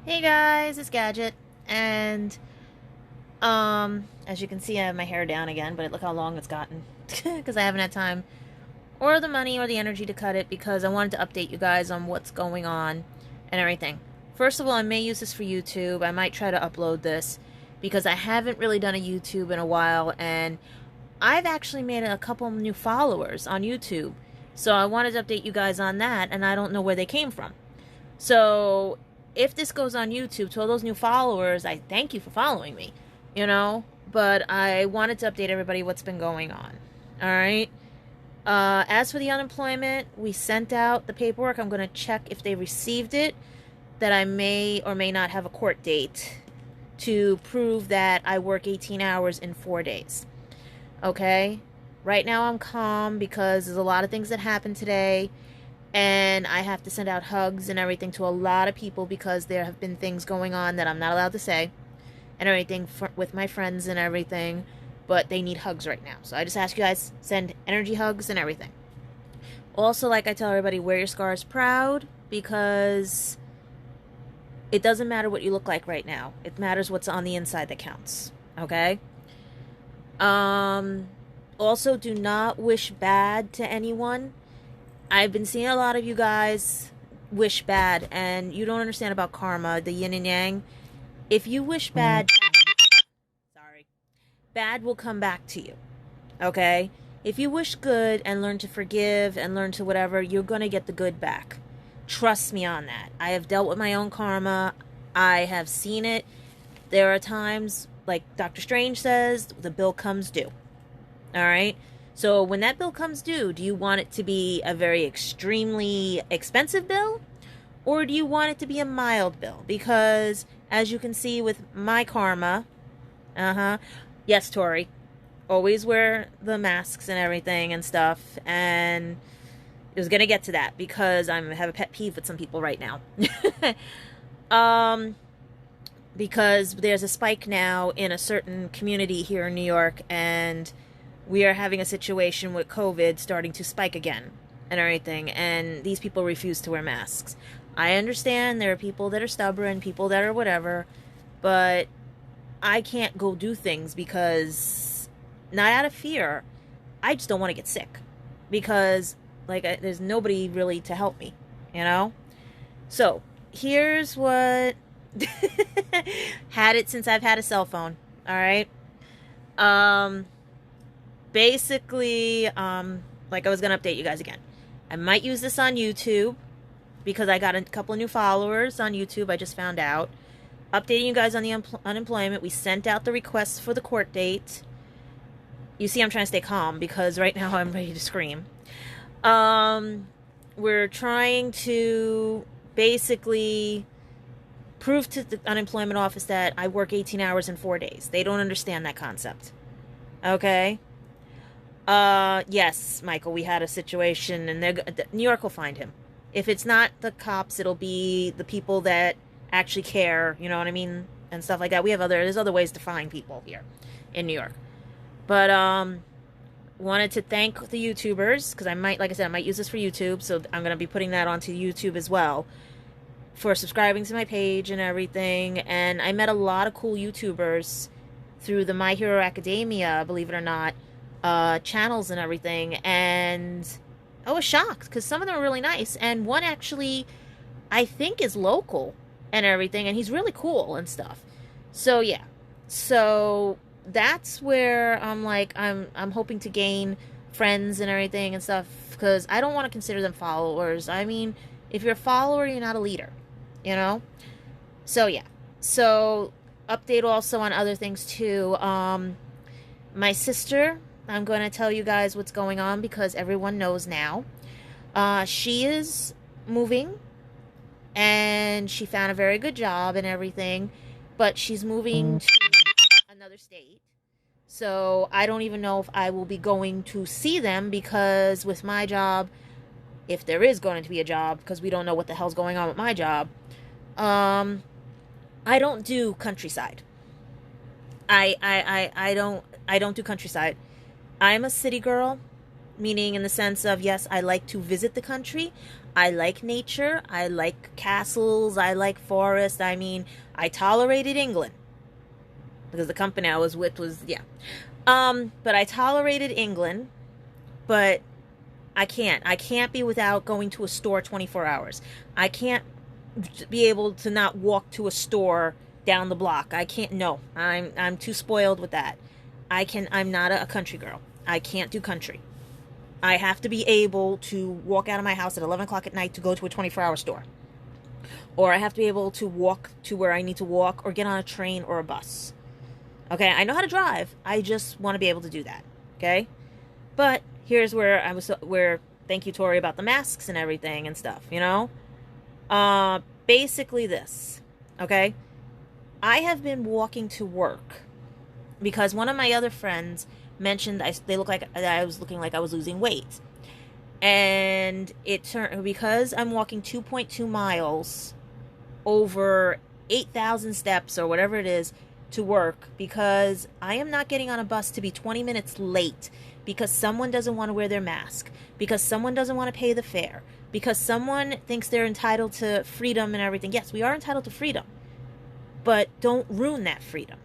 Hey guys, it's Gadget, and as you can see, I have my hair down again, but look how long it's gotten because I haven't had time or the money or the energy to cut it because I wanted to update you guys on what's going on and everything. First of all, I may use this for YouTube. I might try to upload this because I haven't really done a YouTube in a while, and I've actually made a couple new followers on YouTube. So I wanted to update you guys on that, and I don't know where they came from. So if this goes on YouTube to all those new followers, I thank you for following me, but I wanted to update everybody what's been going on. All right. As for the unemployment, we sent out the paperwork. I'm going to check if they received it, that I may or may not have a court date to prove that I work 18 hours in 4 days. Okay. Right now I'm calm because there's a lot of things that happened today, and I have to send out hugs and everything to a lot of people because there have been things going on that I'm not allowed to say and everything with my friends and everything, but they need hugs right now. So I just ask you guys, send energy hugs and everything. Also, like I tell everybody, wear your scars proud, because it doesn't matter what you look like right now. It matters what's on the inside that counts. Okay? Also, do not wish bad to anyone. I've been seeing a lot of you guys wish bad, and you don't understand about karma, the yin and yang. If you wish bad, bad will come back to you. Okay? If you wish good and learn to forgive and learn to whatever, you're going to get the good back. Trust me on that. I have dealt with my own karma. I have seen it. There are times, like Dr. Strange says, the bill comes due. All right? So when that bill comes due, do you want it to be a very extremely expensive bill? Or do you want it to be a mild bill? Because as you can see with my karma, yes, Tori, always wear the masks and everything and stuff. And it was going to get to that because I have a pet peeve with some people right now. Because there's a spike now in a certain community here in New York, and we are having a situation with COVID starting to spike again and everything, and these people refuse to wear masks. I understand there are people that are stubborn, people that are whatever, but I can't go do things because, not out of fear, I just don't want to get sick because, there's nobody really to help me, So, here's what had it since I've had a cell phone, all right? Basically, like I was going to update you guys again. I might use this on YouTube because I got a couple of new followers on YouTube. I just found out. Updating you guys on the unemployment. We sent out the requests for the court date. You see, I'm trying to stay calm because right now I'm ready to scream. We're trying to basically prove to the unemployment office that I work 18 hours in 4 days. They don't understand that concept. Okay? Yes, Michael, we had a situation, and New York will find him. If it's not the cops, it'll be the people that actually care, you know what I mean, and stuff like that. There's other ways to find people here in New York. But, wanted to thank the YouTubers, because like I said, I might use this for YouTube, so I'm going to be putting that onto YouTube as well, for subscribing to my page and everything. And I met a lot of cool YouTubers through the My Hero Academia, believe it or not, channels and everything, and I was shocked because some of them are really nice, and one actually I think is local and everything, and he's really cool and stuff. So yeah, so that's where I'm hoping to gain friends and everything and stuff, because I don't want to consider them followers. I mean, if you're a follower, you're not a leader, so yeah. So update also on other things too. My sister, I'm going to tell you guys what's going on because everyone knows now. She is moving, and she found a very good job and everything, but she's moving to another state. So I don't even know if I will be going to see them, because with my job, if there is going to be a job, because we don't know what the hell's going on with my job, I don't do countryside. I don't do countryside. I'm a city girl, meaning in the sense of, yes, I like to visit the country. I like nature. I like castles. I like forests. I mean, I tolerated England because the company I was with was, yeah. But I tolerated England, but I can't. I can't be without going to a store 24 hours. I can't be able to not walk to a store down the block. I can't. No, I'm too spoiled with that. I'm not a country girl. I can't do country. I have to be able to walk out of my house at 11 o'clock at night to go to a 24-hour store. Or I have to be able to walk to where I need to walk or get on a train or a bus. Okay, I know how to drive. I just want to be able to do that. Okay? But here's where thank you, Tori, about the masks and everything and stuff, you know? Basically this. Okay? I have been walking to work because one of my other friends mentioned they look like I was looking like I was losing weight. And it turned, because I'm walking 2.2 miles over 8,000 steps or whatever it is to work, because I am not getting on a bus to be 20 minutes late because someone doesn't want to wear their mask, because someone doesn't want to pay the fare, because someone thinks they're entitled to freedom and everything. Yes, we are entitled to freedom, but don't ruin that freedom.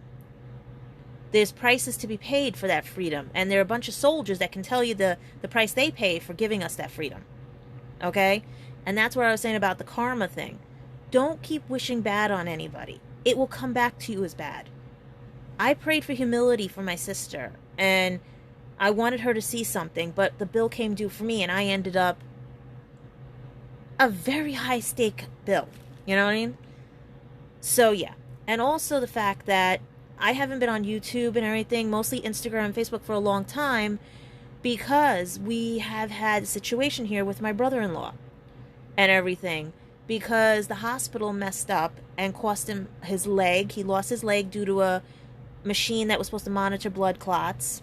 There's prices to be paid for that freedom, and there are a bunch of soldiers that can tell you the price they pay for giving us that freedom. Okay? And that's what I was saying about the karma thing. Don't keep wishing bad on anybody. It will come back to you as bad. I prayed for humility for my sister, and I wanted her to see something, but the bill came due for me, and I ended up a very high stake bill. You know what I mean? So, yeah. And also the fact that I haven't been on YouTube and everything, mostly Instagram and Facebook, for a long time, because we have had a situation here with my brother-in-law and everything, because the hospital messed up and cost him his leg. He lost his leg due to a machine that was supposed to monitor blood clots,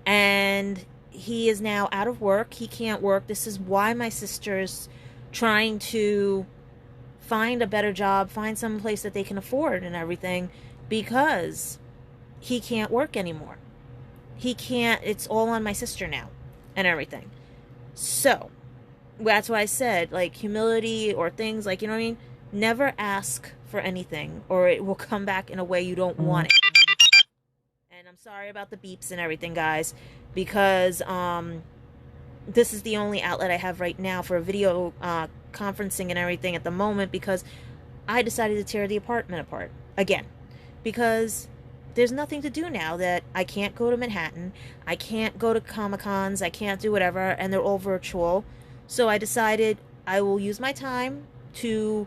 and he is now out of work. He can't work. This is why my sister's trying to find a better job, find some place that they can afford and everything, because he can't work anymore. He can't, it's all on my sister now and everything. So, that's why I said, like, humility or things, like, you know what I mean? Never ask for anything, or it will come back in a way you don't want it. And I'm sorry about the beeps and everything, guys, because this is the only outlet I have right now for video conferencing and everything at the moment, because I decided to tear the apartment apart again. Because there's nothing to do now that I can't go to Manhattan, I can't go to Comic-Cons, I can't do whatever, and they're all virtual. So I decided I will use my time to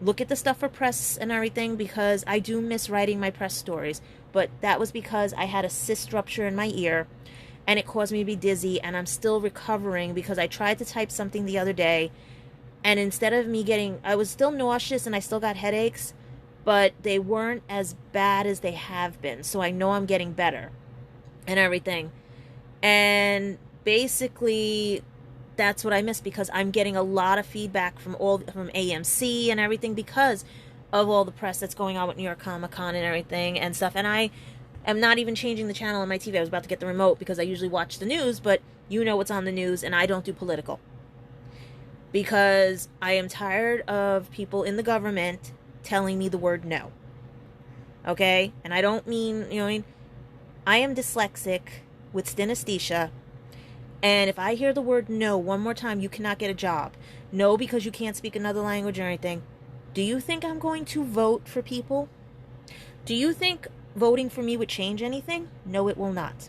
look at the stuff for press and everything, because I do miss writing my press stories. But that was because I had a cyst rupture in my ear, and it caused me to be dizzy, and I'm still recovering because I tried to type something the other day, and instead of me I was still nauseous and I still got headaches, but they weren't as bad as they have been. So I know I'm getting better and everything. And basically, that's what I miss, because I'm getting a lot of feedback from AMC and everything, because of all the press that's going on with New York Comic Con and everything and stuff. And I am not even changing the channel on my TV. I was about to get the remote because I usually watch the news, but you know what's on the news, and I don't do political. Because I am tired of people in the government telling me the word no. Okay? And I don't mean, you know what I mean? I am dyslexic with synesthesia, and if I hear the word no one more time, you cannot get a job. No, because you can't speak another language or anything. Do you think I'm going to vote for people? Do you think voting for me would change anything? No, it will not.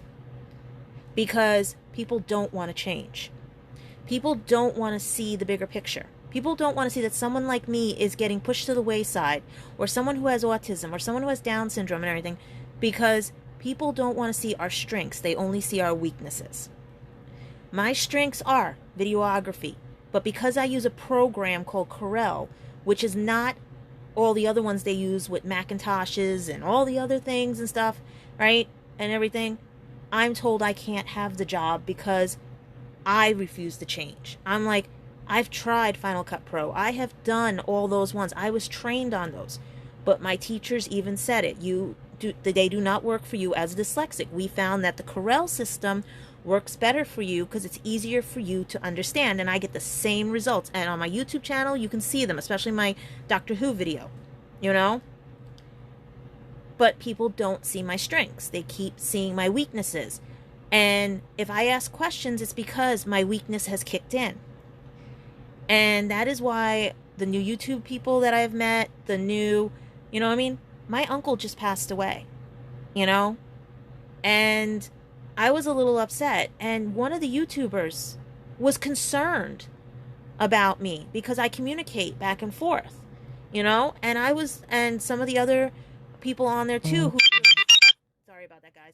Because people don't want to change. People don't want to see the bigger picture. People don't want to see that someone like me is getting pushed to the wayside, or someone who has autism, or someone who has Down syndrome and everything, because people don't want to see our strengths. They only see our weaknesses. My strengths are videography, but because I use a program called Corel, which is not all the other ones they use with Macintoshes and all the other things and stuff, right, and everything, I'm told I can't have the job because I refuse to change. I'm like, I've tried Final Cut Pro. I have done all those ones. I was trained on those. But my teachers even said it. They do not work for you as a dyslexic. We found that the Corel system works better for you because it's easier for you to understand, and I get the same results. And on my YouTube channel, you can see them, especially my Doctor Who video, you know? But people don't see my strengths. They keep seeing my weaknesses. And if I ask questions, it's because my weakness has kicked in. And that is why the new YouTube people that I've met, the new, you know what I mean? My uncle just passed away, you know? And I was a little upset. And one of the YouTubers was concerned about me because I communicate back and forth, you know? And some of the other people on there too who, sorry about that, guys,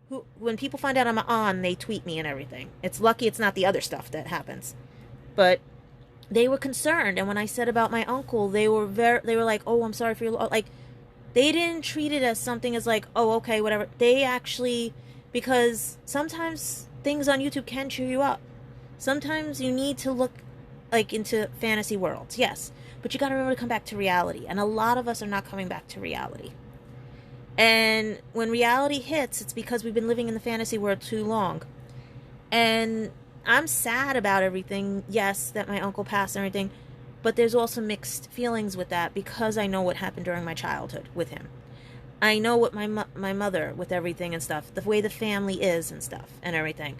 who, when people find out I'm on, they tweet me and everything. It's lucky it's not the other stuff that happens. But they were concerned, and when I said about my uncle, they were like, "Oh, I'm sorry for your," like, they didn't treat it as something as like, "Oh, okay, whatever." They actually, because sometimes things on YouTube can cheer you up. Sometimes you need to look like into fantasy worlds, yes, but you got to remember to come back to reality, and a lot of us are not coming back to reality. And when reality hits, it's because we've been living in the fantasy world too long. And I'm sad about everything, yes, that my uncle passed and everything, but there's also mixed feelings with that because I know what happened during my childhood with him. I know what my mother, with everything and stuff, the way the family is and stuff and everything.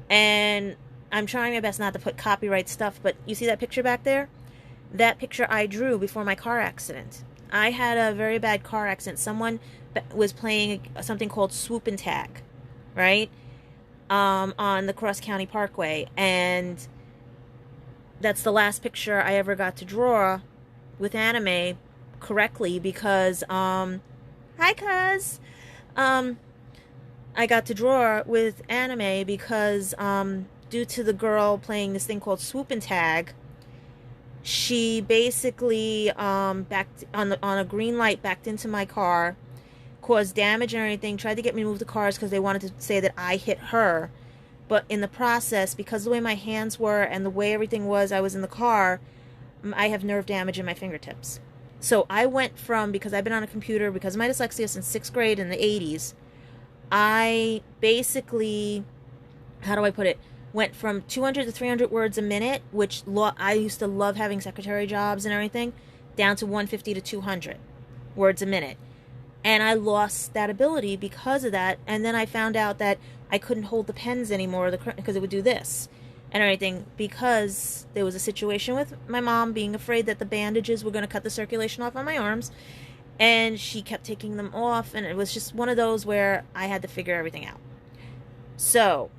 And I'm trying my best not to put copyright stuff, but you see that picture back there? That picture I drew before my car accident. I had a very bad car accident. Someone was playing something called swoop and tag, right? On the Cross County Parkway. And that's the last picture I ever got to draw with anime correctly because, hi, cuz. I got to draw with anime because, due to the girl playing this thing called swoop and tag, she basically backed on a green light, backed into my car, caused damage and everything, tried to get me to move the cars because they wanted to say that I hit her. But in the process, because of the way my hands were and the way everything was, I was in the car, I have nerve damage in my fingertips. So I went from, because I've been on a computer, because of my dyslexia since 6th grade in the 80s, I basically, how do I put it, went from 200 to 300 words a minute, which I used to love having secretary jobs and everything, down to 150 to 200 words a minute. And I lost that ability because of that. And then I found out that I couldn't hold the pens anymore because it would do this and everything, because there was a situation with my mom being afraid that the bandages were going to cut the circulation off on my arms. And she kept taking them off. And it was just one of those where I had to figure everything out. So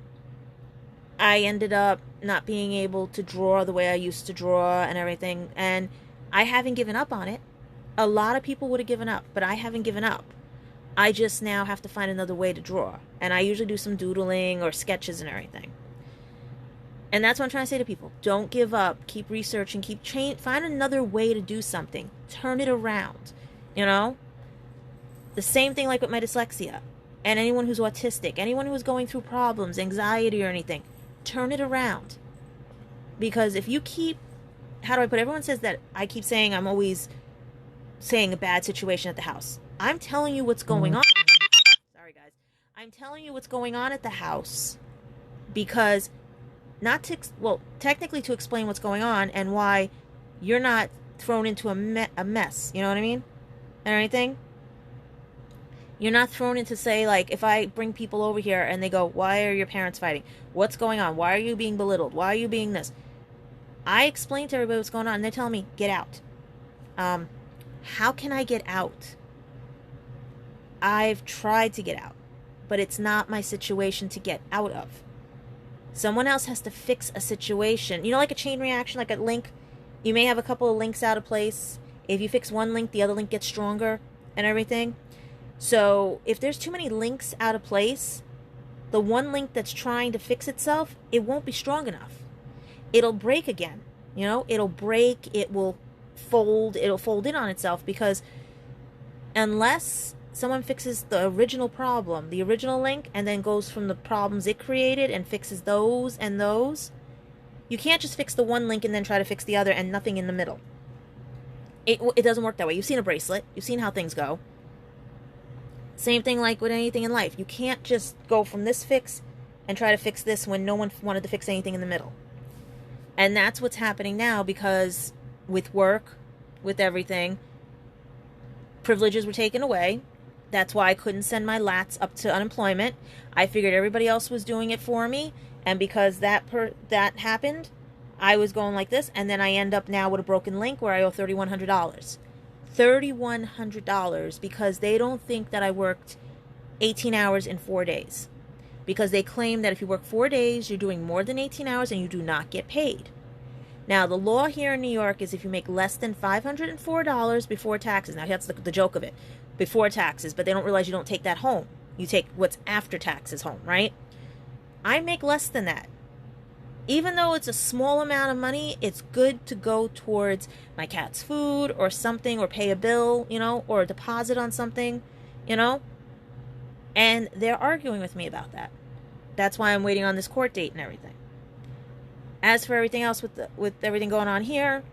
I ended up not being able to draw the way I used to draw and everything. And I haven't given up on it. A lot of people would have given up, but I haven't given up. I just now have to find another way to draw. And I usually do some doodling or sketches and everything. And that's what I'm trying to say to people. Don't give up. Keep researching. Find another way to do something. Turn it around. You know? The same thing like with my dyslexia. And anyone who's autistic. Anyone who is going through problems, anxiety or anything. Turn it around. Because if you keep... How do I put it? Everyone says that I keep saying I'm always saying a bad situation at the house. I'm telling you what's going on. Sorry, guys. I'm telling you what's going on at the house because technically to explain what's going on and why you're not thrown into a mess. You know what I mean? And anything? You're not thrown into, say, like, if I bring people over here and they go, why are your parents fighting? What's going on? Why are you being belittled? Why are you being this? I explain to everybody what's going on and they're telling me, get out. How can I get out? I've tried to get out, but it's not my situation to get out of. Someone else has to fix a situation. You know, like a chain reaction, like a link. You may have a couple of links out of place. If you fix one link, the other link gets stronger and everything. So if there's too many links out of place, the one link that's trying to fix itself, it won't be strong enough. It'll break again. You know, it'll break, it will fold, it'll fold in on itself, because unless someone fixes the original problem, the original link, and then goes from the problems it created and fixes those and those, you can't just fix the one link and then try to fix the other and nothing in the middle. It doesn't work that way. You've seen a bracelet. You've seen how things go. Same thing like with anything in life. You can't just go from this fix and try to fix this when no one wanted to fix anything in the middle. And that's what's happening now, because with work, with everything, privileges were taken away. That's why I couldn't send my lats up to unemployment. I figured everybody else was doing it for me, and because that happened, I was going like this, and then I end up now with a broken link where I owe $3,100. $3,100 because they don't think that I worked 18 hours in 4 days. Because they claim that if you work 4 days, you're doing more than 18 hours and you do not get paid. Now, the law here in New York is if you make less than $504 before taxes. Now, that's the joke of it. Before taxes, but they don't realize you don't take that home. You take what's after taxes home, right? I make less than that. Even though it's a small amount of money, it's good to go towards my cat's food or something, or pay a bill, or a deposit on something, And they're arguing with me about that. That's why I'm waiting on this court date and everything. As for everything else with everything going on here,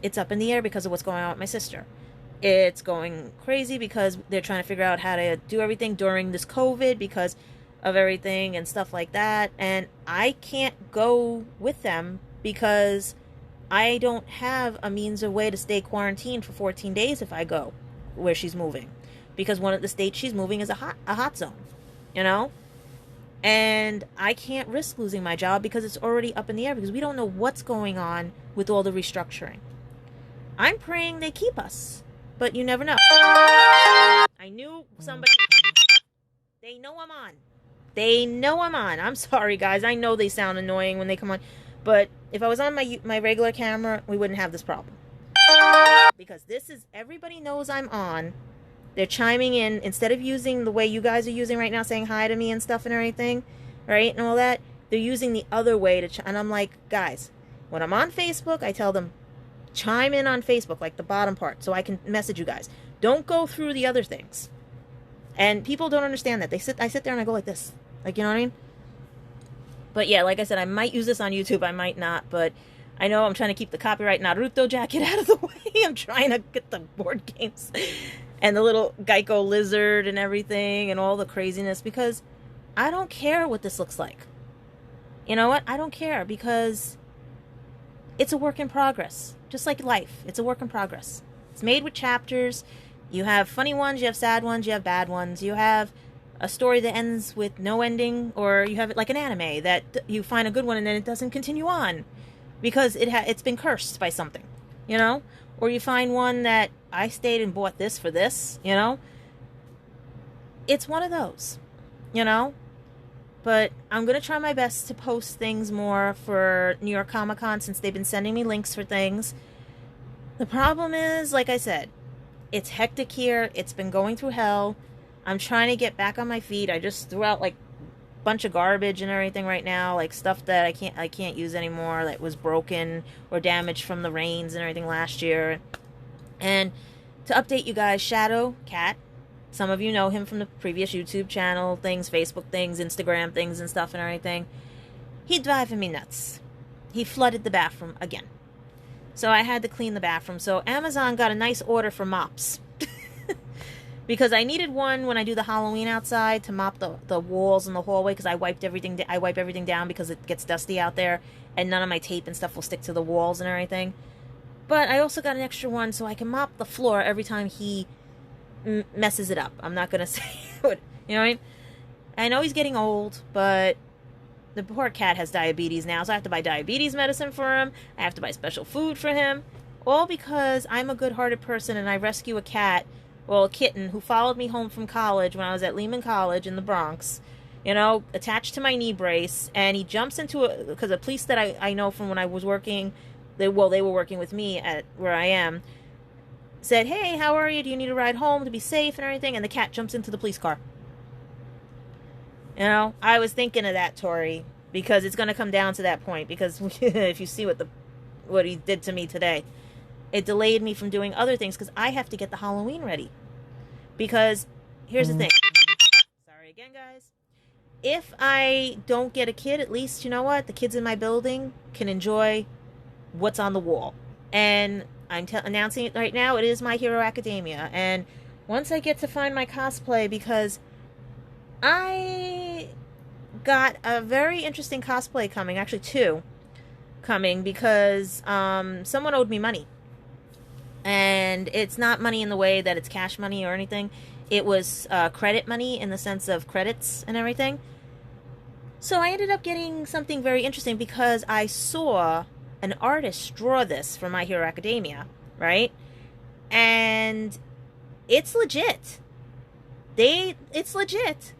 it's up in the air because of what's going on with my sister. It's going crazy because they're trying to figure out how to do everything during this COVID because of everything and stuff like that. And I can't go with them because I don't have a means or way to stay quarantined for 14 days if I go where she's moving. Because one of the states she's moving is a hot zone, And I can't risk losing my job because it's already up in the air because we don't know what's going on with all the restructuring. I'm praying they keep us, but you never know. I knew somebody... They know I'm on. They know I'm on. I'm sorry, guys. I know they sound annoying when they come on. But if I was on my regular camera, we wouldn't have this problem. Because everybody knows I'm on. They're chiming in. Instead of using the way you guys are using right now, saying hi to me and stuff and everything, right, and all that, they're using the other way to and I'm like, guys, when I'm on Facebook, I tell them, chime in on Facebook, like the bottom part, so I can message you guys. Don't go through the other things. And people don't understand that. I sit there and I go like this. Like, you know what I mean? But yeah, like I said, I might use this on YouTube. I might not. But I know I'm trying to keep the copyright Naruto jacket out of the way. I'm trying to get the board games and the little Geico lizard and everything and all the craziness. Because I don't care what this looks like. You know what? I don't care because it's a work in progress. Just like life. It's a work in progress. It's made with chapters. You have funny ones, you have sad ones, you have bad ones. You have a story that ends with no ending, or you have it like an anime that you find a good one and then it doesn't continue on because it's been cursed by something, Or you find one that I stayed and bought this for this, It's one of those, But I'm going to try my best to post things more for New York Comic Con since they've been sending me links for things. The problem is, like I said, it's hectic here. It's been going through hell. I'm trying to get back on my feet. I just threw out like a bunch of garbage and everything right now, like stuff that I can't use anymore, that was broken or damaged from the rains and everything last year. And to update you guys, Shadow Cat, some of you know him from the previous YouTube channel things, Facebook things, Instagram things and stuff and everything. He's driving me nuts. He flooded the bathroom again. So I had to clean the bathroom. So Amazon got a nice order for mops. Because I needed one when I do the Halloween outside to mop the walls in the hallway because I wipe everything down because it gets dusty out there and none of my tape and stuff will stick to the walls and everything. But I also got an extra one so I can mop the floor every time he messes it up. I'm not going to say what, you know what I mean? I know he's getting old, but the poor cat has diabetes now, so I have to buy diabetes medicine for him. I have to buy special food for him. All because I'm a good-hearted person and I rescue a kitten who followed me home from college when I was at Lehman College in the Bronx, attached to my knee brace, and he jumps into because the police that I know from when I was working, they were working with me at where I am, said, hey, how are you? Do you need a ride home to be safe and everything? And the cat jumps into the police car. I was thinking of that, Tori, because it's going to come down to that point, because if you see what he did to me today, it delayed me from doing other things because I have to get the Halloween ready. Because here's the thing. Sorry again, guys. If I don't get a kid, at least, you know what? The kids in my building can enjoy what's on the wall. And I'm announcing it right now. It is My Hero Academia. And once I get to find my cosplay, because I got a very interesting cosplay coming, actually two coming, because someone owed me money. And it's not money in the way that it's cash money or anything. It was credit money in the sense of credits and everything. So I ended up getting something very interesting because I saw an artist draw this for My Hero Academia, right? And it's legit. It's legit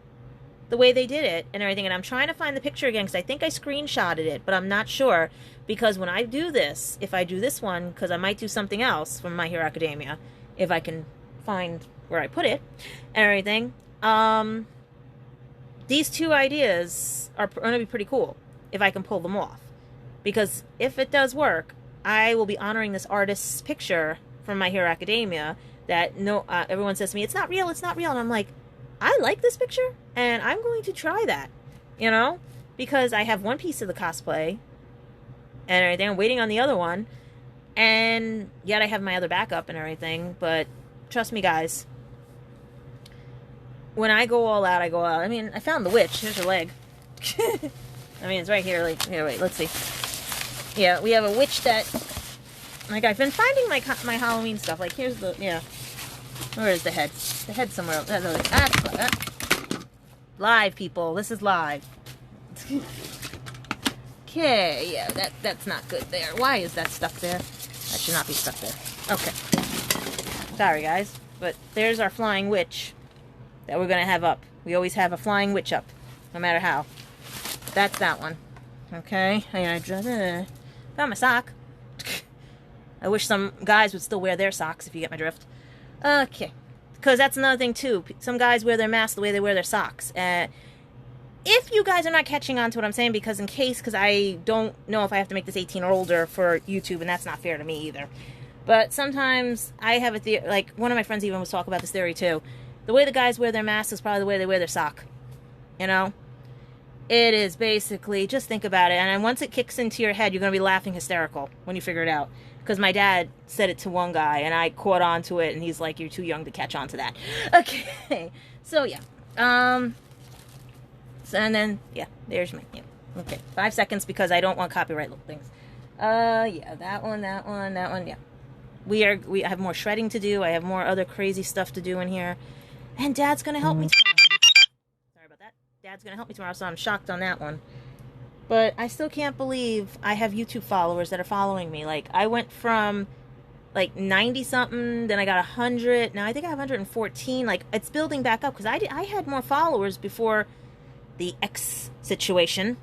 the way they did it and everything. And I'm trying to find the picture again because I think I screenshotted it, but I'm not sure. Because when I do this, if I do this one, because I might do something else from My Hero Academia, if I can find where I put it and everything, these two ideas are going to be pretty cool if I can pull them off. Because if it does work, I will be honoring this artist's picture from My Hero Academia that everyone says to me, it's not real, it's not real. And I'm like, I like this picture, and I'm going to try that, you know? Because I have one piece of the cosplay, and everything. I'm waiting on the other one. And yet I have my other backup and everything. But trust me, guys. When I go all out, I go out. I mean, I found the witch. Here's her leg. I mean, it's right here. Like, here, wait, let's see. Yeah, we have a witch that... Like, I've been finding my Halloween stuff. Like, here's the... Yeah. Where is the head? The head's somewhere else. Live, people. This is live. Okay, yeah, that's not good there. Why is that stuck there? That should not be stuck there. Okay. Sorry, guys. But there's our flying witch that we're going to have up. We always have a flying witch up, no matter how. That's that one. Okay. I found my sock. I wish some guys would still wear their socks, if you get my drift. Okay. Because that's another thing, too. Some guys wear their mask the way they wear their socks. If you guys are not catching on to what I'm saying, because I don't know if I have to make this 18 or older for YouTube, and that's not fair to me either. But sometimes I have a theory, like one of my friends even was talking about this theory too. The way the guys wear their masks is probably the way they wear their sock. You know? It is basically, just think about it, and then once it kicks into your head, you're going to be laughing hysterical when you figure it out. Because my dad said it to one guy, and I caught on to it, and he's like, you're too young to catch on to that. Okay, so yeah. And then, yeah, there's my, yeah. Okay, 5 seconds because I don't want copyright little things. Yeah, that one, yeah. We have more shredding to do. I have more other crazy stuff to do in here. And Dad's gonna help me tomorrow. Sorry about that. Dad's gonna help me tomorrow, so I'm shocked on that one. But I still can't believe I have YouTube followers that are following me. Like, I went from, like, 90-something, then I got 100, now I think I have 114. Like, it's building back up, because I had more followers before the X situation.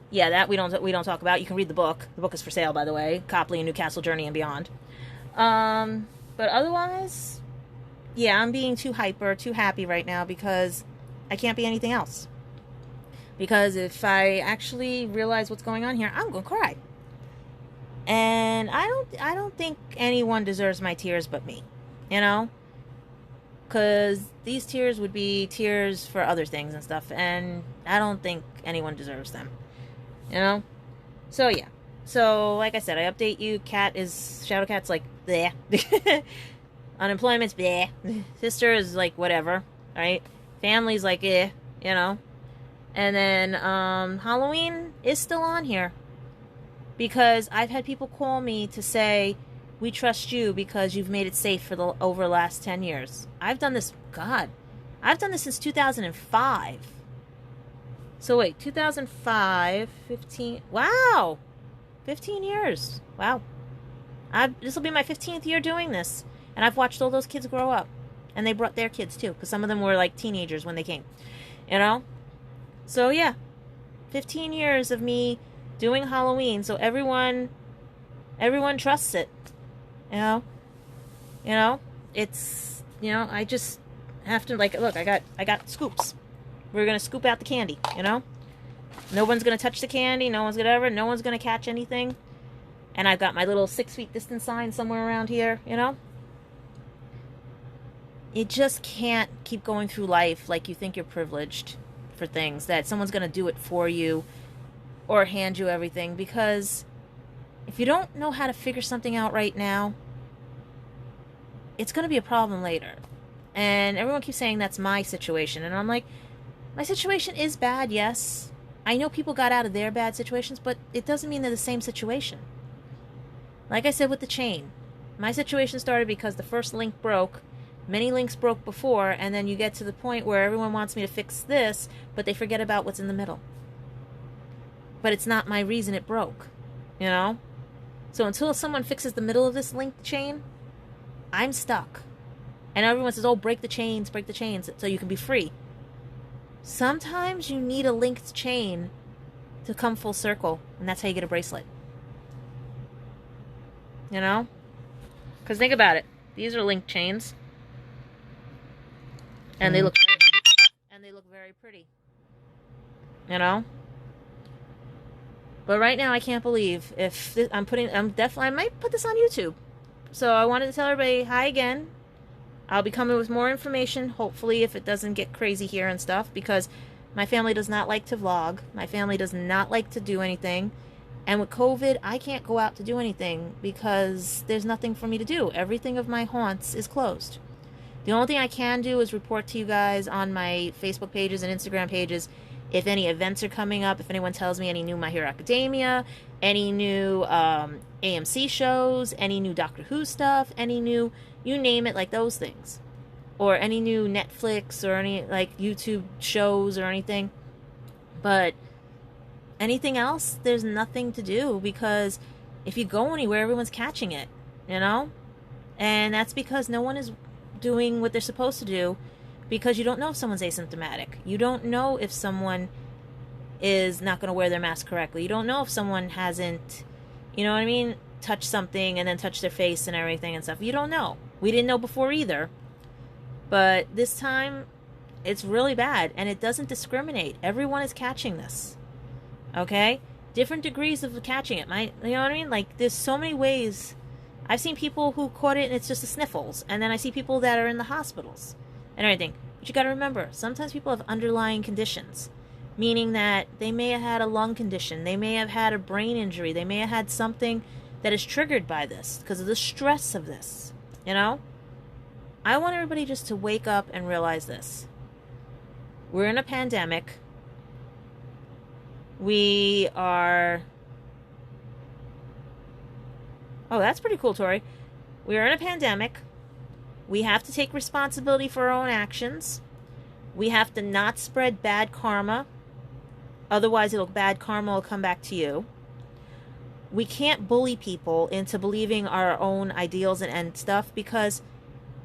Yeah, that we don't talk about. You can read the book. The book is for sale, by the way. Copley and Newcastle Journey and Beyond. But otherwise, yeah, I'm being too hyper, too happy right now because I can't be anything else. Because if I actually realize what's going on here, I'm gonna cry. And I don't think anyone deserves my tears but me. You know? Because these tears would be tears for other things and stuff, and I don't think anyone deserves them. You know? So, yeah. So, like I said, I update you. Shadow Cat's like, bleh. Unemployment's bleh. Sister is like, whatever. Right? Family's like, eh. You know? And then, Halloween is still on here. Because I've had people call me to say, we trust you because you've made it safe for over the last 10 years. I've done this, I've done this since 2005. So wait, 2005, 15, wow, 15 years, wow. This will be my 15th year doing this, and I've watched all those kids grow up, and they brought their kids too, because some of them were like teenagers when they came, you know? So yeah, 15 years of me doing Halloween, so everyone trusts it. You know, it's, you know, I just have to, like, look, I got scoops. We're going to scoop out the candy, you know? No one's going to touch the candy. No one's going to catch anything. And I've got my little 6 feet distance sign somewhere around here, you know? You just can't keep going through life like you think you're privileged for things, that someone's going to do it for you or hand you everything, because if you don't know how to figure something out right now, it's going to be a problem later. And everyone keeps saying that's my situation. And I'm like, My situation is bad, yes. I know people got out of their bad situations, but it doesn't mean they're the same situation. Like I said with the chain, my situation started because the first link broke. Many links broke before, and then you get to the point where everyone wants me to fix this, but they forget about what's in the middle. But it's not my reason it broke, you know? So until someone fixes the middle of this link chain, I'm stuck. And everyone says, oh, break the chains, so you can be free. Sometimes you need a linked chain to come full circle, and that's how you get a bracelet. You know? Because think about it. These are linked chains. And they look very pretty. You know? But right now I can't believe if this, I might put this on YouTube. So I wanted to tell everybody hi again. I'll be coming with more information, hopefully, if it doesn't get crazy here and stuff, because my family does not like to vlog. My family does not like to do anything. And with COVID, I can't go out to do anything because there's nothing for me to do. Everything of my haunts is closed. The only thing I can do is report to you guys on my Facebook pages and Instagram pages if any events are coming up, if anyone tells me any new My Hero Academia, any new AMC shows, any new Doctor Who stuff, any new, you name it, like those things. Or any new Netflix or any like YouTube shows or anything. But anything else, there's nothing to do because if you go anywhere, everyone's catching it, you know? And that's because no one is doing what they're supposed to do because you don't know if someone's asymptomatic. You don't know if someone is not going to wear their mask correctly. You don't know if someone hasn't, you know what I mean, touched something and then touched their face and everything and stuff. You don't know. We didn't know before either. But this time, it's really bad, and it doesn't discriminate. Everyone is catching this. Okay? Different degrees of catching it. You know what I mean? Like, there's so many ways. I've seen people who caught it and it's just the sniffles. And then I see people that are in the hospitals and everything. But you got to remember, sometimes people have underlying conditions. Meaning that they may have had a lung condition. They may have had a brain injury. They may have had something that is triggered by this because of the stress of this. You know? I want everybody just to wake up and realize this. We're in a pandemic. We are... Oh, that's pretty cool, Tori. We are in a pandemic. We have to take responsibility for our own actions. We have to not spread bad karma. Otherwise, bad karma will come back to you. We can't bully people into believing our own ideals and stuff because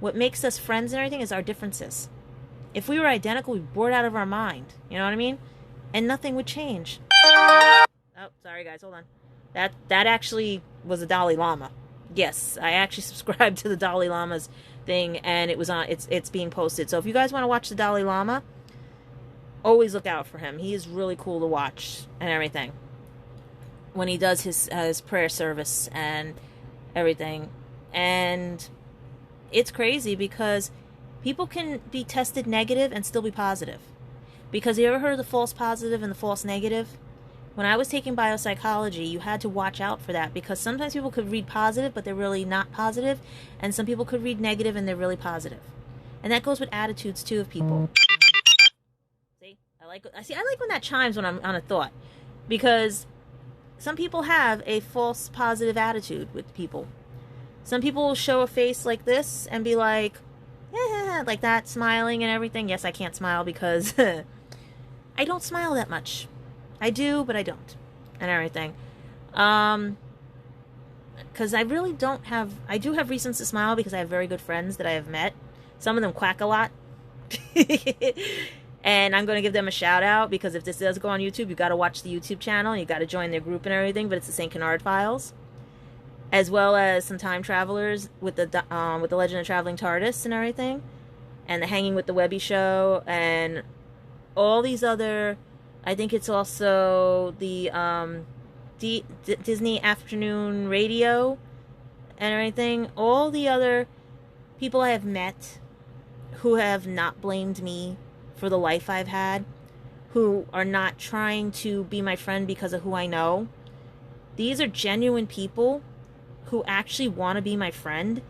what makes us friends and everything is our differences. If we were identical, we'd be bored out of our mind. You know what I mean? And nothing would change. Oh, sorry guys, hold on. That actually was a Dalai Lama. Yes, I actually subscribed to the Dalai Lama's thing, and it was on. It's being posted. So if you guys want to watch the Dalai Lama, always look out for him. He is really cool to watch and everything. When he does his prayer service and everything, and it's crazy because people can be tested negative and still be positive. Because you ever heard of the false positive and the false negative? When I was taking biopsychology, you had to watch out for that because sometimes people could read positive, but they're really not positive, and some people could read negative and they're really positive. And that goes with attitudes too of people. See, I like when that chimes when I'm on a thought, because some people have a false positive attitude with people. Some people will show a face like this and be like, like that, smiling and everything. Yes, I can't smile because I don't smile that much. I do, but I don't. And everything. Because I really don't have... I do have reasons to smile because I have very good friends that I have met. Some of them quack a lot. And I'm going to give them a shout out because if this does go on YouTube, you got to watch the YouTube channel. You got to join their group and everything. But it's the St. Kennard Files. As well as some time travelers with the Legend of Traveling TARDIS and everything. And the Hanging with the Webby show. And all these other... I think it's also the Disney Afternoon Radio and everything. All the other people I have met who have not blamed me for the life I've had, who are not trying to be my friend because of who I know. These are genuine people who actually want to be my friend.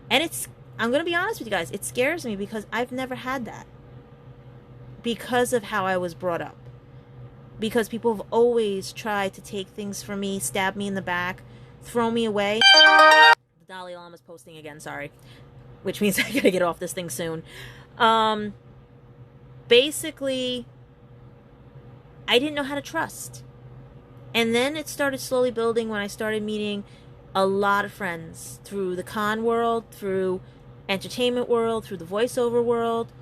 And I'm going to be honest with you guys, it scares me because I've never had that. because of how I was brought up. Because people have always tried to take things from me, stab me in the back, throw me away. The Dalai Lama's posting again, sorry. Which means I gotta get off this thing soon. Basically, I didn't know how to trust. And then it started slowly building when I started meeting a lot of friends through the con world, through entertainment world, through the voiceover world.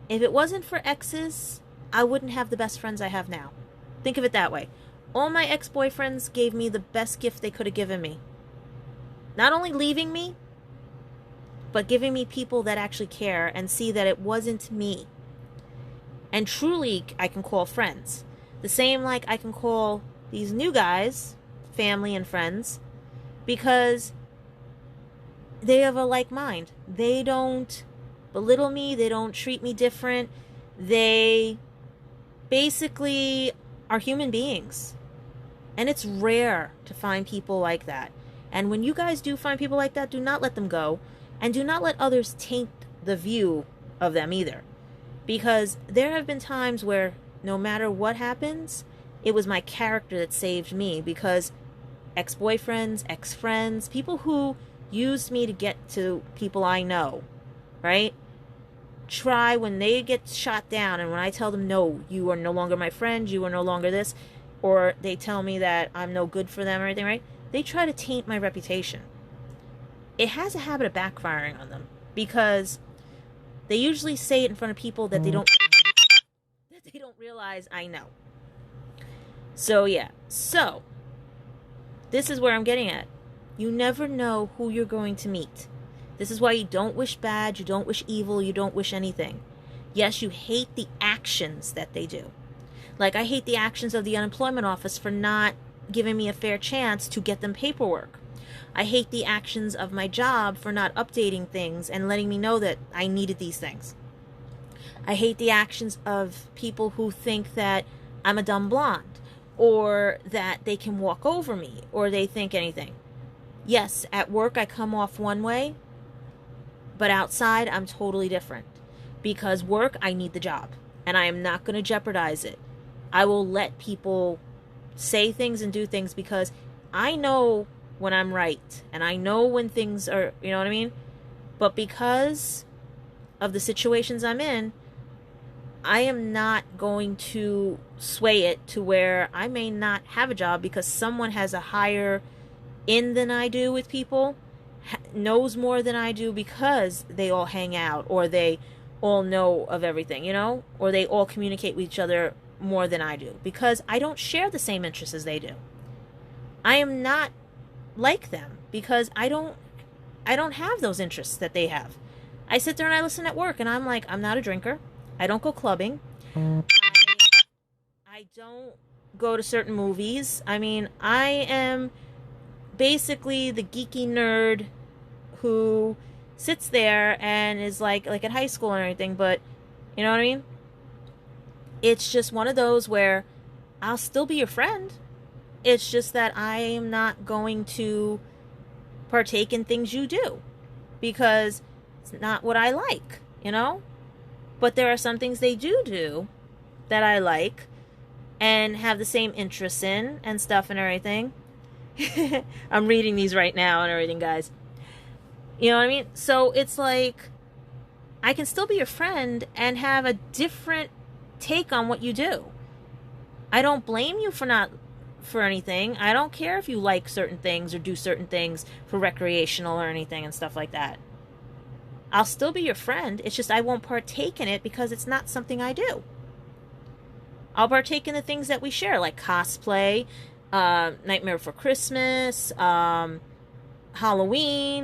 If it wasn't for exes, I wouldn't have the best friends I have now. Think of it that way. All my ex-boyfriends gave me the best gift they could have given me. Not only leaving me, but giving me people that actually care and see that it wasn't me. And truly, I can call friends. The same like I can call these new guys, family and friends, because they have a like mind. They don't belittle me. They don't treat me different. They basically are human beings. And it's rare to find people like that. And when you guys do find people like that, do not let them go. And do not let others taint the view of them either. Because there have been times where no matter what happens, it was my character that saved me. Because ex-boyfriends, ex-friends, people who used me to get to people I know, right? Try when they get shot down and when I tell them, no, you are no longer my friend, you are no longer this, or they tell me that I'm no good for them or anything, right? They try to taint my reputation. It has a habit of backfiring on them because they usually say it in front of people that they don't realize I know. So yeah, so this is where I'm getting at. You never know who you're going to meet. This is why you don't wish bad, you don't wish evil, you don't wish anything. Yes, you hate the actions that they do. Like I hate the actions of the unemployment office for not giving me a fair chance to get them paperwork. I hate the actions of my job for not updating things and letting me know that I needed these things. I hate the actions of people who think that I'm a dumb blonde or that they can walk over me or they think anything. Yes, at work I come off one way, but outside I'm totally different. Because work, I need the job and I am not going to jeopardize it. I will let people say things and do things because I know when I'm right and I know when things are, you know what I mean? But because of the situations I'm in, I am not going to sway it to where I may not have a job because someone has a higher in than I do with people, knows more than I do because they all hang out or they all know of everything, you know? Or they all communicate with each other more than I do because I don't share the same interests as they do. I am not like them because I don't have those interests that they have. I sit there and I listen at work and I'm like, I'm not a drinker. I don't go clubbing. I don't go to certain movies. I mean, I am basically the geeky nerd who sits there and is like at high school and everything, but you know what I mean? It's just one of those where I'll still be your friend. It's just that I am not going to partake in things you do because it's not what I like, you know? But there are some things they do that I like and have the same interests in and stuff and everything. I'm reading these right now and everything, guys. You know what I mean? So it's like I can still be your friend and have a different take on what you do. I don't blame you for anything. I don't care if you like certain things or do certain things for recreational or anything and stuff like that. I'll still be your friend. It's just I won't partake in it because it's not something I do. I'll partake in the things that we share, like cosplay, Nightmare Before Christmas, Halloween,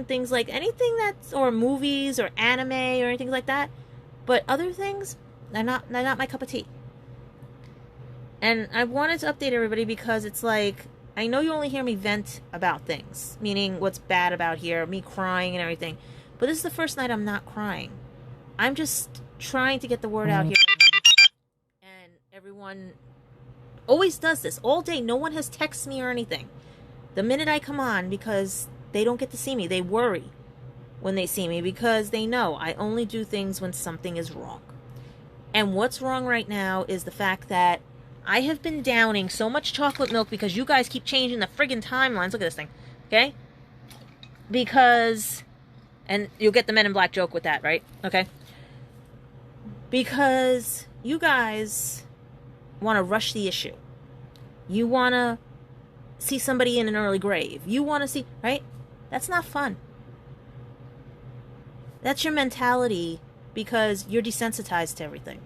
things like anything that's, or movies or anime or anything like that. But other things, they're not my cup of tea. And I wanted to update everybody because it's like, I know you only hear me vent about things, meaning what's bad about here, me crying and everything. But this is the first night I'm not crying. I'm just trying to get the word out here. And everyone always does this all day. No one has texted me or anything. The minute I come on, because they don't get to see me, they worry when they see me because they know I only do things when something is wrong. And what's wrong right now is the fact that I have been downing so much chocolate milk because you guys keep changing the friggin' timelines. Look at this thing. Okay? Because, and you'll get the Men in Black joke with that, right? Okay? Because you guys want to rush the issue. You want to see somebody in an early grave. You want to see, right? That's not fun. That's your mentality because you're desensitized to everything.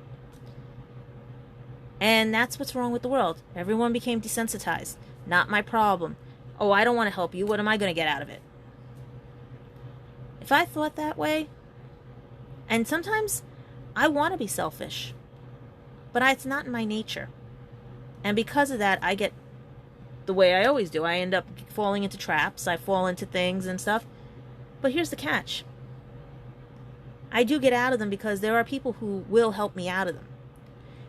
And that's what's wrong with the world. Everyone became desensitized. Not my problem. Oh, I don't want to help you. What am I going to get out of it? If I thought that way, and sometimes I want to be selfish, but it's not in my nature. And because of that, I get the way I always do. I end up falling into traps. I fall into things and stuff. But here's the catch. I do get out of them because there are people who will help me out of them.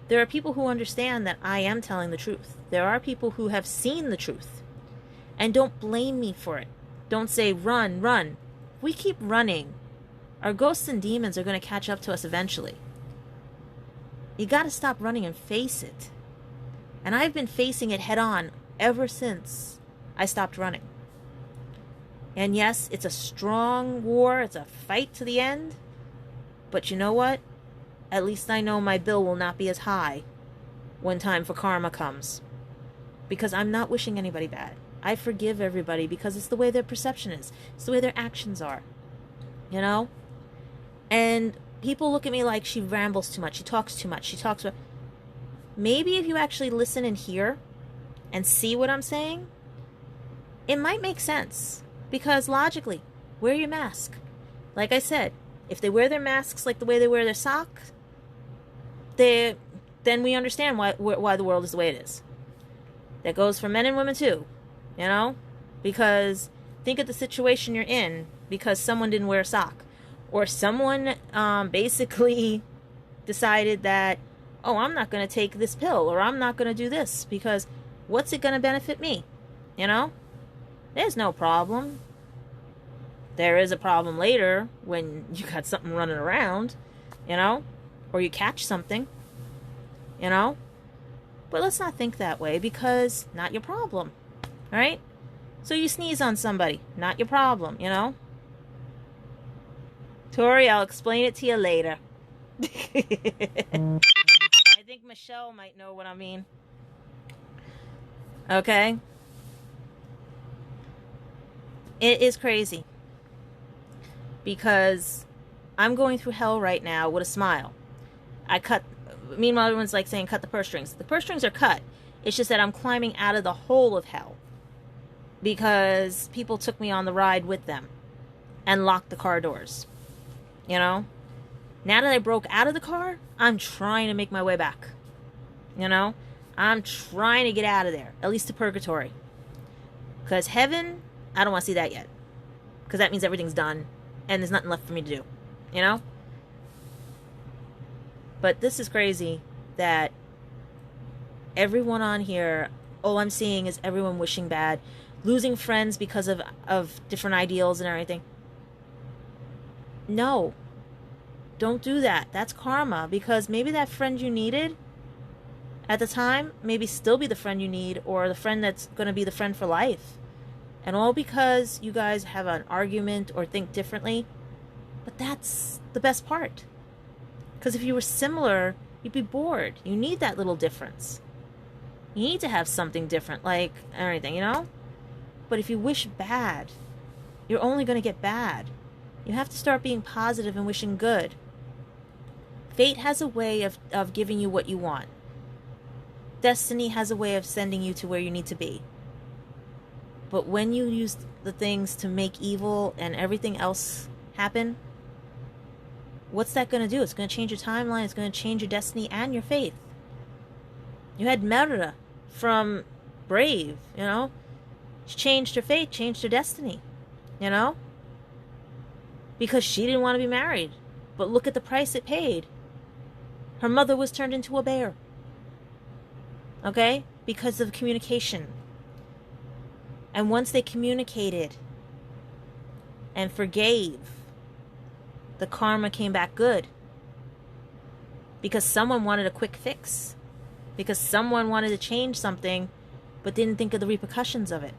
There are people who understand that I am telling the truth. There are people who have seen the truth and don't blame me for it. Don't say, run, run. If we keep running, our ghosts and demons are going to catch up to us eventually. You got to stop running and face it. And I've been facing it head on ever since I stopped running. And yes, it's a strong war. It's a fight to the end. But you know what? At least I know my bill will not be as high when time for karma comes. Because I'm not wishing anybody bad. I forgive everybody because it's the way their perception is. It's the way their actions are. You know? And people look at me like she rambles too much. She talks too much. She talks about... Maybe if you actually listen and hear and see what I'm saying, it might make sense. Because logically, wear your mask. Like I said, if they wear their masks like the way they wear their socks, then we understand why the world is the way it is. That goes for men and women too, you know? Because think of the situation you're in because someone didn't wear a sock. Or someone basically decided that, oh, I'm not going to take this pill, or I'm not going to do this, because what's it going to benefit me? You know? There's no problem. There is a problem later when you got something running around, you know? Or you catch something, you know? But let's not think that way, because not your problem, right? So you sneeze on somebody, not your problem, you know? Tori, I'll explain it to you later. I think Michelle might know what I mean. Okay? It is crazy. Because I'm going through hell right now with a smile. Meanwhile, everyone's like saying, cut the purse strings. The purse strings are cut. It's just that I'm climbing out of the hole of hell. Because people took me on the ride with them. And locked the car doors. You know? Now that I broke out of the car, I'm trying to make my way back. You know? I'm trying to get out of there. At least to purgatory. Because heaven, I don't want to see that yet. Because that means everything's done. And there's nothing left for me to do. You know? But this is crazy that everyone on here, all I'm seeing is everyone wishing bad. Losing friends because of different ideals and everything. No. Don't do that. That's karma. Because maybe that friend you needed at the time, maybe still be the friend you need, or the friend that's going to be the friend for life. And all because you guys have an argument or think differently. But that's the best part. Because if you were similar, you'd be bored. You need that little difference. You need to have something different, like anything, you know? But if you wish bad, you're only going to get bad. You have to start being positive and wishing good. Fate has a way of giving you what you want. Destiny has a way of sending you to where you need to be. But when you use the things to make evil and everything else happen, what's that going to do? It's going to change your timeline. It's going to change your destiny and your faith. You had Merida from Brave, you know? She changed her fate, changed her destiny, you know? Because she didn't want to be married. But look at the price it paid. Her mother was turned into a bear. Okay? Because of communication. And once they communicated and forgave, the karma came back good. because someone wanted a quick fix, because someone wanted to change something but didn't think of the repercussions of it.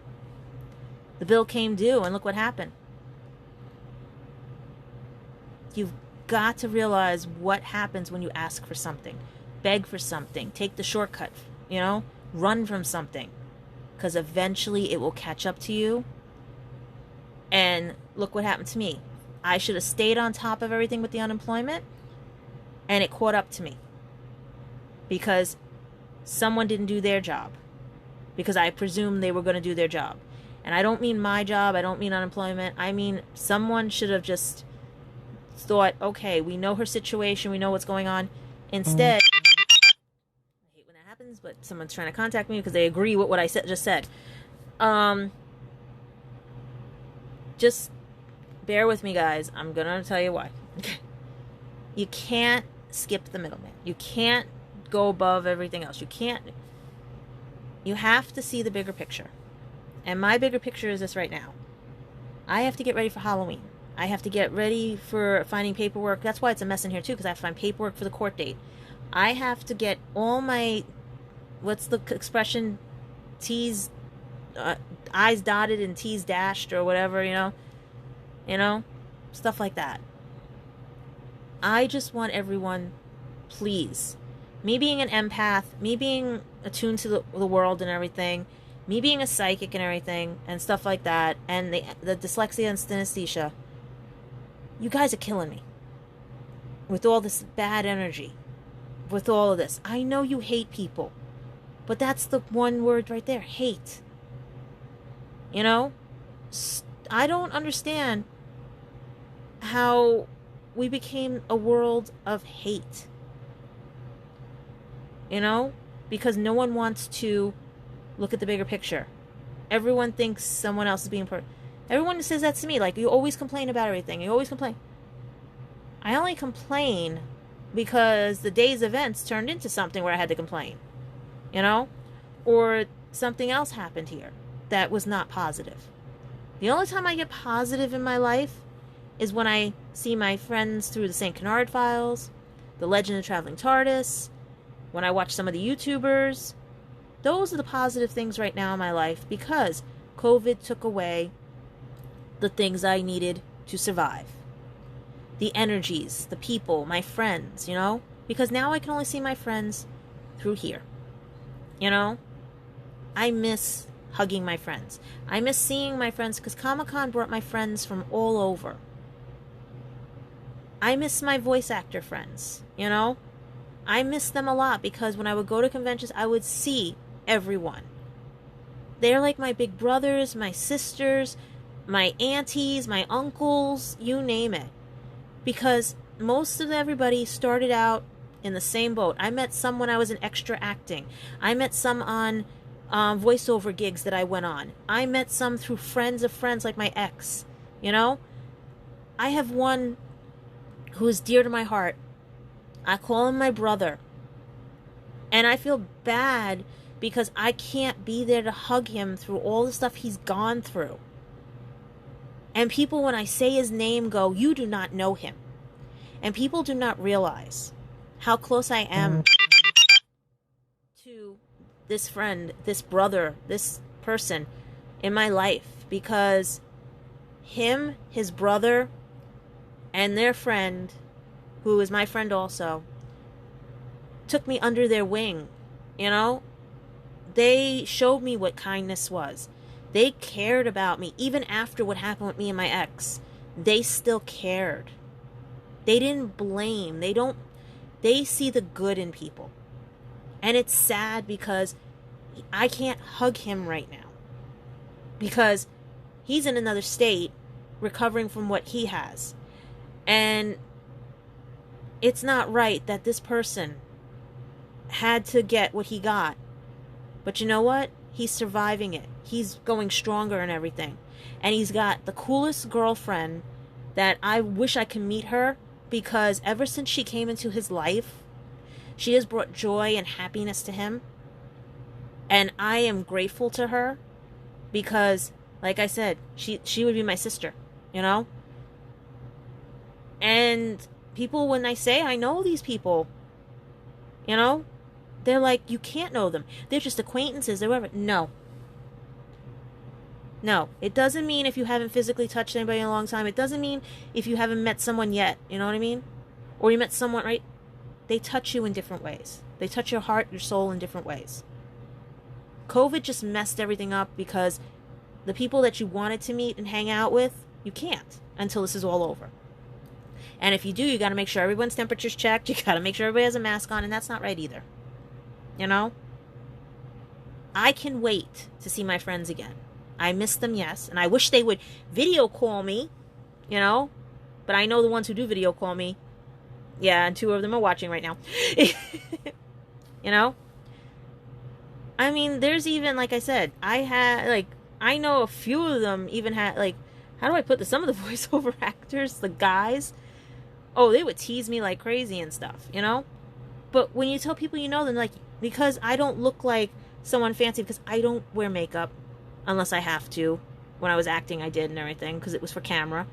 The bill came due, and look what happened. You've got to realize what happens when you ask for something, beg for something, take the shortcut, run from something, because eventually it will catch up to you. And look what happened to me. I should have stayed on top of everything with the unemployment, and it caught up to me because someone didn't do their job, because I presumed they were going to do their job. And I don't mean my job, I don't mean unemployment, I mean someone should have just thought, okay, we know her situation, we know what's going on. Instead, I hate when that happens, but someone's trying to contact me because they agree with what I just said. Just bear with me, guys. I'm gonna tell you why. You can't skip the middleman. You can't go above everything else. You have to see the bigger picture. And my bigger picture is this right now. I have to get ready for Halloween. I have to get ready for finding paperwork. That's why it's a mess in here too, because I have to find paperwork for the court date. I have to get all my, what's the expression, T's, I's dotted and T's dashed or whatever, stuff like that. I just want everyone, please, me being an empath, me being attuned to the world and everything, me being a psychic and everything and stuff like that, and the dyslexia and synesthesia, you guys are killing me with all this bad energy, with all of this. I know you hate people, but that's the one word right there, hate. I don't understand how we became a world of hate. Because no one wants to look at the bigger picture. Everyone thinks someone else is being everyone says that to me, like, you always complain about everything. You always complain. I only complain because the day's events turned into something where I had to complain. Or something else happened here that was not positive. The only time I get positive in my life is when I see my friends through the St. Canard Files, the Legend of the Traveling TARDIS, when I watch some of the YouTubers. Those are the positive things right now in my life, because COVID took away the things I needed to survive. The energies, the people, my friends, because now I can only see my friends through here. I miss hugging my friends. I miss seeing my friends, because Comic-Con brought my friends from all over. I miss my voice actor friends, I miss them a lot, because when I would go to conventions, I would see everyone. They're like my big brothers, my sisters, my aunties, my uncles, you name it. Because most of everybody started out in the same boat. I met some when I was in extra acting. I met some on voiceover gigs that I went on. I met some through friends of friends, like my ex. I have one who is dear to my heart. I call him my brother. And I feel bad because I can't be there to hug him through all the stuff he's gone through. And people, when I say his name, go, you do not know him. And people do not realize how close I am to this friend, this brother, this person in my life. Because him, his brother, and their friend, who is my friend also, took me under their wing. They showed me what kindness was. They cared about me. Even after what happened with me and my ex, they still cared. They didn't blame. They see the good in people. And it's sad because I can't hug him right now, because he's in another state recovering from what he has. And it's not right that this person had to get what he got. But you know what? He's surviving it. He's going stronger and everything. And he's got the coolest girlfriend that I wish I could meet her, because ever since she came into his life, she has brought joy and happiness to him. And I am grateful to her because, like I said, she would be my sister, And people, when I say I know these people, You know? They're like, you can't know them. They're just acquaintances. They're whatever. No. No. It doesn't mean if you haven't physically touched anybody in a long time. It doesn't mean if you haven't met someone yet. You know what I mean? Or you met someone, right? They touch you in different ways. They touch your heart, your soul in different ways. COVID just messed everything up because the people that you wanted to meet and hang out with, you can't until this is all over. And if you do, you got to make sure everyone's temperature's checked. You got to make sure everybody has a mask on, and that's not right either. You know? I can wait to see my friends again. I miss them, yes, and I wish they would video call me, you know? But I know the ones who do video call me. Yeah, and 2 of them are watching right now. You know? I mean, there's even, like I said, I know a few of them even had, like, how do I put this? Some of the voiceover actors, the guys, oh, they would tease me like crazy and stuff, you know? But when you tell people you know them, like, because I don't look like someone fancy, because I don't wear makeup unless I have to. When I was acting, I did and everything, because it was for camera.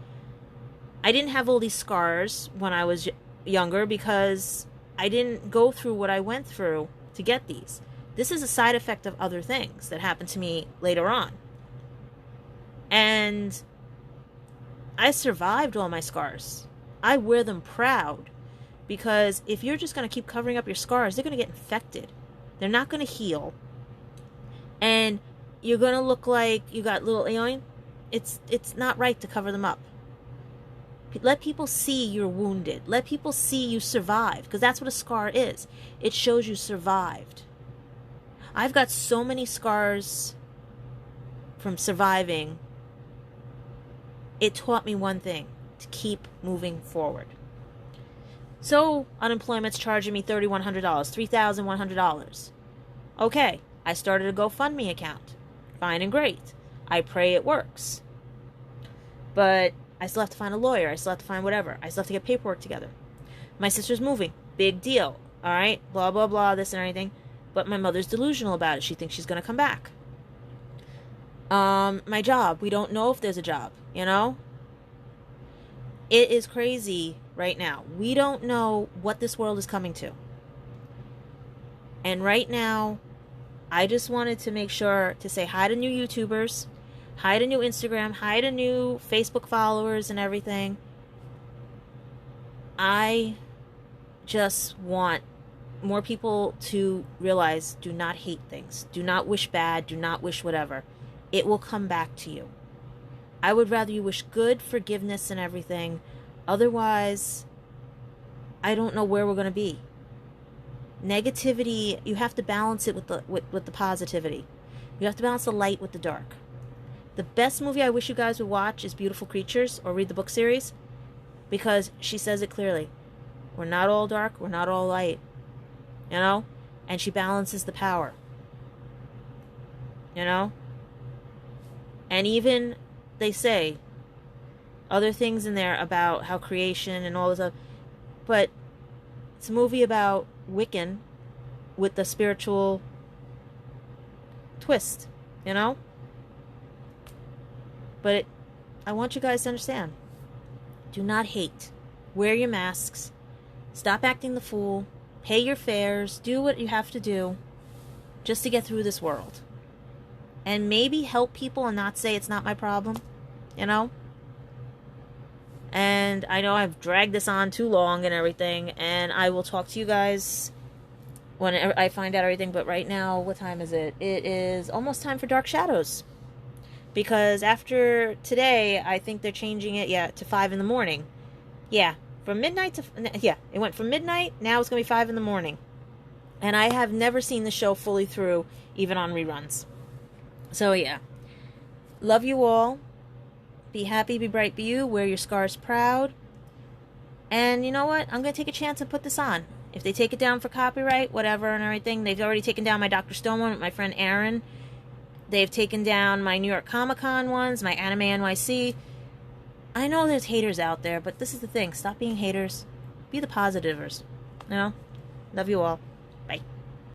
I didn't have all these scars when I was younger because I didn't go through what I went through to get these. This is a side effect of other things that happened to me later on. And I survived all my scars. I wear them proud, because if you're just going to keep covering up your scars, they're going to get infected. They're not going to heal. And you're going to look like you got little, you know, it's not right to cover them up. Let people see you're wounded. Let people see you survived, because that's what a scar is. It shows you survived. I've got so many scars from surviving. It taught me one thing: to keep moving forward. So, unemployment's charging me $3,100, $3,100. Okay, I started a GoFundMe account. Fine and great. I pray it works. But I still have to find a lawyer. I still have to find whatever. I still have to get paperwork together. My sister's moving. Big deal. All right? Blah, blah, blah, this and everything. But my mother's delusional about it. She thinks she's going to come back. My job. We don't know if there's a job, you know? It is crazy right now. We don't know what this world is coming to. And right now, I just wanted to make sure to say hi to new YouTubers, hi to new Instagram, hi to new Facebook followers and everything. I just want more people to realize, do not hate things. Do not wish bad. Do not wish whatever. It will come back to you. I would rather you wish good, forgiveness, and everything. Otherwise, I don't know where we're going to be. Negativity, you have to balance it with the positivity. You have to balance the light with the dark. The best movie I wish you guys would watch is Beautiful Creatures, or read the book series, because she says it clearly. We're not all dark, we're not all light. You know? And she balances the power. You know? And even, they say, other things in there about how creation and all this stuff. But it's a movie about Wiccan with the spiritual twist, you know? But I want you guys to understand. Do not hate. Wear your masks. Stop acting the fool. Pay your fares. Do what you have to do just to get through this world. And maybe help people and not say it's not my problem, you know? And I know I've dragged this on too long and everything, and I will talk to you guys when I find out everything. But right now, what time is it? It is almost time for Dark Shadows. Because after today, I think they're changing it, to 5 in the morning. Yeah, from midnight to... Yeah, it went from midnight, now it's going to be 5 in the morning. And I have never seen the show fully through, even on reruns. So, yeah. Love you all. Be happy, be bright, be you. Wear your scars proud. And you know what? I'm going to take a chance and put this on. If they take it down for copyright, whatever and everything. They've already taken down my Dr. Stone one with my friend Aaron. They've taken down my New York Comic Con ones, my Anime NYC. I know there's haters out there, but this is the thing. Stop being haters. Be the positivers. You know? Love you all.